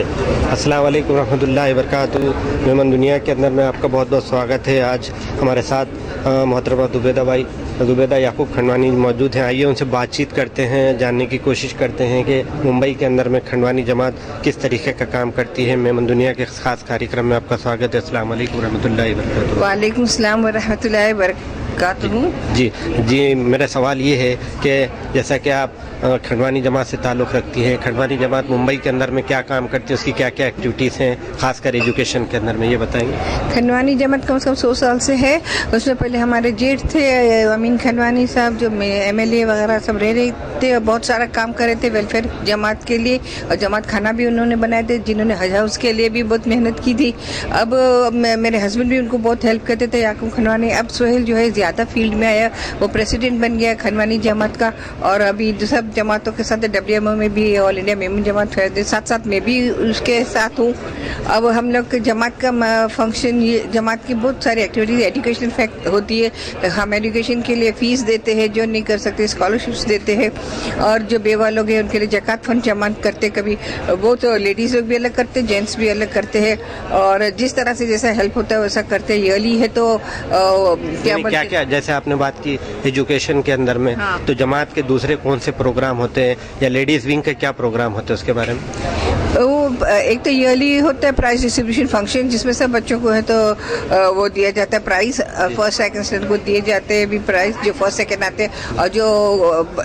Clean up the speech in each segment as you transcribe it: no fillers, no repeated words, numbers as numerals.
अस्सलाम वालेकुम रहमतुल्लाहि व बरकातुहू। मेमन दुनिया के अंदर में आपका बहुत बहुत स्वागत है। आज हमारे साथ मोहतरमा ज़ुबैदा याकूब खंडवानी मौजूद हैं। आइए उनसे बातचीत करते हैं, जानने की कोशिश करते हैं कि मुंबई के अंदर में खंडवानी जमात किस तरीके का काम करती है। मेमन दुनिया के ख़ास कार्यक्रम में आपका स्वागत है। अस्सलाम वालेकुम रहमतुल्लाहि व बरकातुहू। वालेकुम सलाम व रहमतुल्लाहि व बरकातुहू। जी, मेरा सवाल ये है कि जैसा कि आप खंडवानी जमात से ताल्लुक़ रखती हैं, खंडवानी जमात मुंबई के अंदर में क्या काम करती है, उसकी क्या क्या एक्टिविटीज़ हैं, खासकर एजुकेशन के अंदर में, ये बताएंगे। खंडवानी जमात कम से कम 100 साल से है। उसमें पहले हमारे जेठ थे अमीन खंडवानी साहब, जो MLA वगैरह सब रह रहे थे और बहुत सारा काम कर रहे थे वेलफेयर जमात के लिए, और जमात खाना भी उन्होंने बनाए थे, जिन्होंने हज हाउस के लिए भी बहुत मेहनत की थी। अब मेरे हस्बैंड भी उनको बहुत हेल्प करते थे, याकूब खंडवानी। अब सोहेल जो है ज़्यादा फील्ड में आया, वो प्रेसिडेंट बन गया खंडवानी जमात का, और अभी सब जमातों के साथ WMO में भी ऑल इंडिया मेमन जमात है, साथ साथ मैं भी उसके साथ हूँ। अब हम लोग जमात का फंक्शन, ये जमात की बहुत सारी एक्टिविटीज एजुकेशन फैक्ट होती है। हम एजुकेशन के लिए फ़ीस देते हैं, जो नहीं कर सकते स्कॉलरशिप्स देते हैं, और जो बेवा लोग हैं उनके लिए ज़कात फंड जमा करते। कभी वो तो लेडीज़ लोग भी अलग करते हैं, जेंट्स भी अलग करते हैं, और जिस तरह से जैसा हेल्प होता है वैसा करते हैं। ईयरली है तो क्या क्या, जैसे आपने बात की एजुकेशन के अंदर में, हाँ। तो जमात के दूसरे कौन से प्रोग्राम होते हैं, या लेडीज़ विंग के क्या प्रोग्राम होते हैं, उसके बारे में? वो एक तो ईयरली होता है प्राइज डिस्ट्रीब्यूशन फंक्शन, जिसमें सब बच्चों को है तो वो दिया जाता है प्राइज, फर्स्ट सेकंड स्टैंडर्ड को दिए जाते हैं भी प्राइज, जो फर्स्ट सेकंड आते हैं, और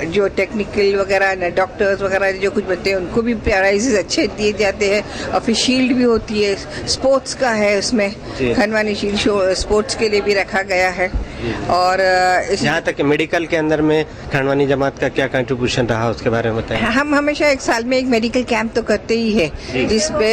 जो टेक्निकल वगैरह डॉक्टर्स वगैरह जो कुछ बनते हैं उनको भी प्राइजेस अच्छे दिए जाते हैं। और फिर शील्ड भी होती है, स्पोर्ट्स का है उसमें, खंडवानी शील्ड स्पोर्ट्स के लिए भी रखा गया है। और यहाँ तक मेडिकल के अंदर में खंडवानी जमात का क्या कंट्रीब्यूशन रहा, उसके बारे में बताएं। हम हमेशा एक साल में एक मेडिकल कैंप तो करते ही है, जिसपे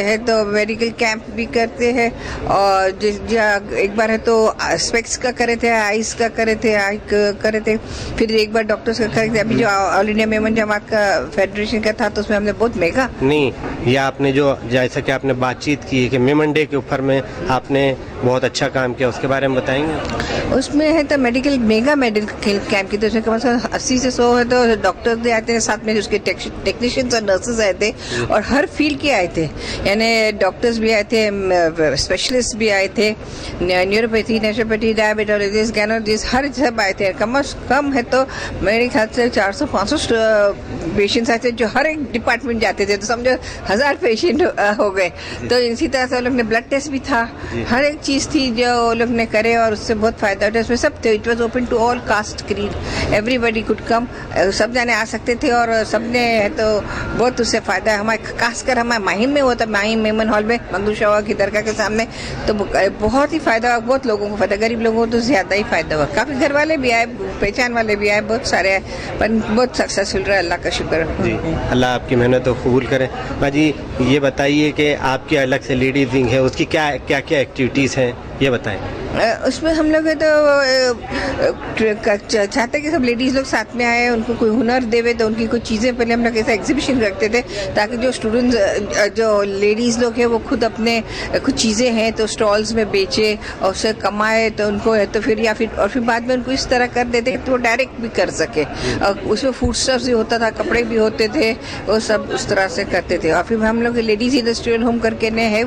है तो मेडिकल कैंप भी करते हैं, और एक बार है तो स्पेक्स का करे थे, आइस का करे थे, आई करे थे, फिर एक बार डॉक्टर्स का करे थे। अभी जो ऑल इंडिया मेमन जमात का फेडरेशन का था तो उसमें हमने बहुत मेगा नहीं, या आपने जो जैसा कि आपने बातचीत की कि मेमन डे के ऊपर में आपने बहुत अच्छा काम किया, उसके बारे में बताएंगे। उसमें है तो मेगा मेडिकल कैंप की, तो उसमें कम से कम 80 से 100 है तो डॉक्टर्स भी आते हैं, साथ में उसके टेक्नीशियंस और नर्सेज आए थे, और हर फील्ड के आए थे, यानी डॉक्टर्स भी आए थे, स्पेशलिस्ट भी आए थे, न्यूरोपैथी, नेचुरोपैथी, डायबिटोलॉजिस्ट, गैनोलॉजिस्ट, हर सब आए थे। कम से कम है तो मेरे ख्याल से 400-500 पेशेंट्स आए थे, जो हर एक डिपार्टमेंट जाते थे, तो समझो 1000 पेशेंट हो गए। तो इसी तरह से लोग ने ब्लड टेस्ट भी था, हर एक चीज़ थी जो लोग ने करे, और उससे बहुत फायदा होता है। उसमें सब थे, it was open to all caste creed, everybody could come, सब जाने आ सकते थे, और सबने है तो बहुत उससे फायदा है। हमारे खासकर हमारे माहिम में होता, माहिम मेमन हॉल में मंगू शाह की दरगाह के सामने, तो बहुत ही फायदा, बहुत लोगों को फायदा, गरीब लोगों को तो ज्यादा ही फायदा हुआ। काफी घर वाले भी आए, पहचान वाले भी आए, बहुत सारे आए, पर बहुत सक्सेसफुल रहा, अल्लाह का शुक्र। जी, अल्लाह आपकी मेहनत को कबूल करें। बाजी, ये बताइए कि आपकी अलग से लेडीज विंग है, उसकी क्या क्या क्या एक्टिविटीज़ हैं, ये बताएं। उसमें हम लोग है तो चाहते कि सब लेडीज़ लोग साथ में आए, उनको कोई हुनर देवे, तो उनकी कुछ चीज़ें पहले हम लोग ऐसा एग्जीबिशन रखते थे, ताकि जो स्टूडेंट्स, जो लेडीज़ लोग हैं, वो खुद अपने कुछ चीज़ें हैं तो स्टॉल्स में बेचे और उससे कमाए, तो उनको है तो फिर या फिर बाद में उनको इस तरह कर देते तो वो डायरेक्ट भी कर सके। उसमें फूड स्टॉल्स भी होता था, कपड़े भी होते थे, वो सब उस तरह से करते थे। और फिर हम लोग लेडीज़ इंडस्ट्रियल होम करके ने है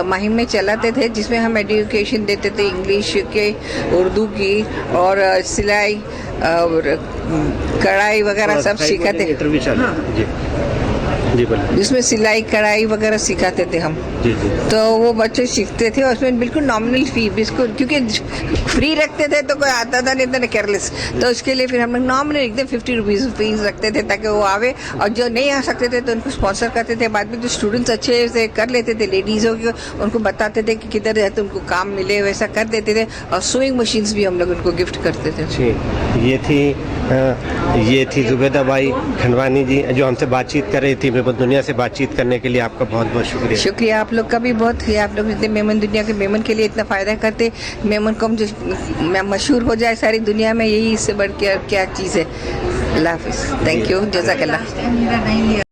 माहिम में चलाते थे, जिसमें हम एजुकेशन देते थे, इंग्लिश के, उर्दू की, और सिलाई और कढ़ाई वगैरह सब सिखाते। जी बोलिए। जिसमें सिलाई कढ़ाई वगैरह सिखाते थे हम। जी। तो वो बच्चे सीखते थे, और उसमें बिल्कुल नॉमिनल फी, बिल्कुल, क्योंकि फ्री रखते थे तो कोई आता था नहीं, इतना केयरलेस, तो उसके लिए फिर हम लोग नॉमिनल एकदम 50 रुपीज़ फीस रखते थे, ताकि वो आवे, और जो नहीं आ सकते थे तो उनको स्पॉन्सर करते थे। बाद में जो स्टूडेंट्स अच्छे से कर लेते थे, लेडीज़ों के, उनको बताते थे कि किधर है तो उनको काम मिले, वैसा कर देते थे। और सुइंग मशीन्स भी हम लोग उनको गिफ्ट करते थे। जी, ये थी ज़ुबैदा भाई खंडवानी जी, जो हमसे बातचीत कर रही थी। मेमन दुनिया से बातचीत करने के लिए आपका बहुत बहुत शुक्रिया। शुक्रिया आप लोग का भी बहुत, आप लोग इतने मेमन दुनिया के मेमन के लिए इतना फ़ायदा करते, मेमन कम जो मशहूर हो जाए सारी दुनिया में, यही इससे बढ़ के क्या चीज़ है। अल्लाह हाफिज़, थैंक यू, जज़ाकल्लाह।